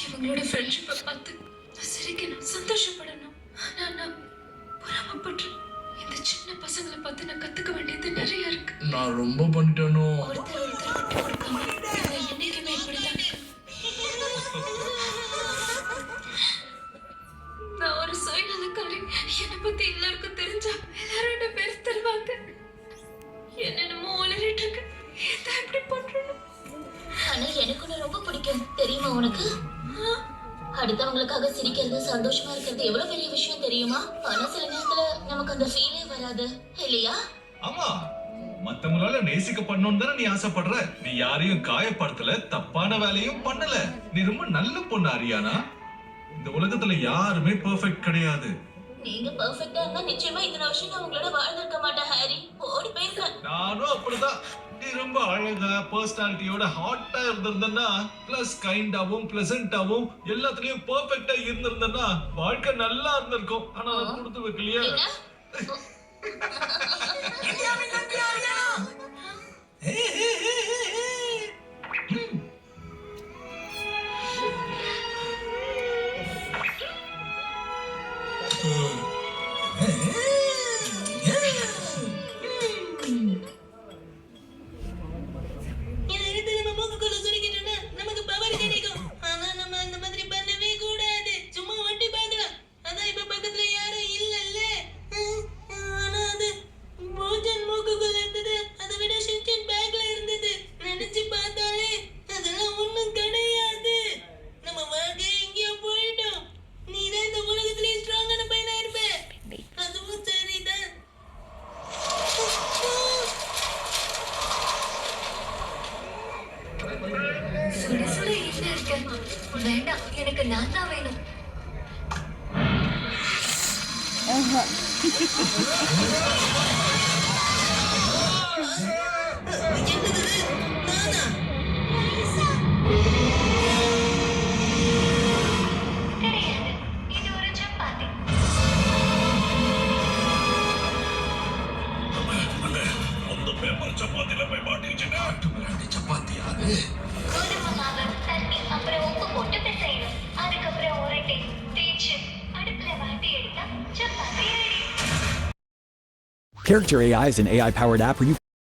இவங்களோட ஃப்ரெண்ட்ஷிப்பை பார்த்து நான் சிரிக்கணும், சந்தோஷப்படணும். ஆனா நான் பொறாமப்படுறேன். இந்த சின்ன பசங்களை பார்த்து நான் கத்துக்க வேண்டியது நிறைய இருக்கு. நான் ரொம்ப பண்ணிட்டேனோ. ஒருத்தர் விட்டு கொடுக்காம இவங்க என்னைக்குமே இப்படிதான் இருக்கணும். நான் ஒரு சுயநலக்காரி. என்னை பத்தி எல்லாருக்கும் தெரிஞ்சா எல்லாரும் என்ன பேர் தருவாங்க. என்னென்னமோ உளறிட்டு இருக்கு. ஏன் இப்படி பண்றணும்? ஆனா எனக்கு உன்னை ரொம்ப பிடிக்கும் தெரியுமா உனக்கு? அடுத்தவங்களுக்காக சிரிக்கிறது சந்தோஷமா இருக்கிறது எவ்வளவு பெரிய விஷயம் தெரியுமா? ஆனா சில நேரத்துல நமக்கு அந்த ஃபீலே வராது இல்லையா? ஆமா, மத்தவங்களால நேசிக்கப்படணும் தானே நீ ஆசைப்படுற. நீ யாரையும் காயப்படுத்தல, தப்பான வேலையும் பண்ணல. நீ ரொம்ப நல்ல பொண்ணு அரியானா. இந்த உலகத்துல யாருமே பெர்ஃபெக்ட் கிடையாது. நீங்க பெர்ஃபெக்ட்டா இருந்தா நிச்சயமா இத்தனை வருஷம் நான் உங்களோட வாழ்ந்திருக்க மாட்டேன் ஹாரி. ஓடி போயிருக்கேன். நானும் அப்படிதான். நீ ரொம்ப அழகா பர்சனாலிட்டியோட ஹாட்டா இருந்திருந்தா, பிளஸ் கைண்டாவும் பிளசண்டாவும் எல்லாத்துலயும் பெர்ஃபெக்ட்டா இருந்திருந்தா வாழ்க்கை நல்லா இருந்திருக்கும். ஆனா நான் கொடுத்து வைக்கலையா? நமக்கு பவர் கிடைக்கும். ஆனா நம்ம அந்த மாதிரி பண்ணவே கூடாது. சும்மா வண்டி பார்க்கலாம். அதான் இப்ப பக்கத்துல யாரும் இல்லல்ல. ஆனா அது போஜன் மூக்குக்குள்ள இருந்தது. அதை விட ஷின்சன் பேக்ல இருந்தது. நினைச்சு பார்த்தாலே அதெல்லாம் ஒண்ணும் கிடையாது. நம்ம வாழ்க்கை எங்கேயோ போயிடும். நீ தான் இந்த உலகத்திலேயே ஸ்ட்ராங்கான பையனா இருப்ப. அதுவும் சரிதான். சுட சுட என்ன இருக்கு? வேண்டாம், எனக்கு நான் தான் வேணும். கிடையாது, இது ஒரு சப்பாத்தி. அந்த பேப்பர் சப்பாத்தில போய் மாட்டிக்கிட்டா சப்பாத்தி யாரு? கோதுமை மாவு, தண்ணி, அப்புறம் உப்பு போட்டு பிசையணும். அதுக்கப்புறம் உருட்டி தேய்ச்சு அடுப்புல வாட்டி எடுத்தா chapati ready. Character AI is an AI-powered app where you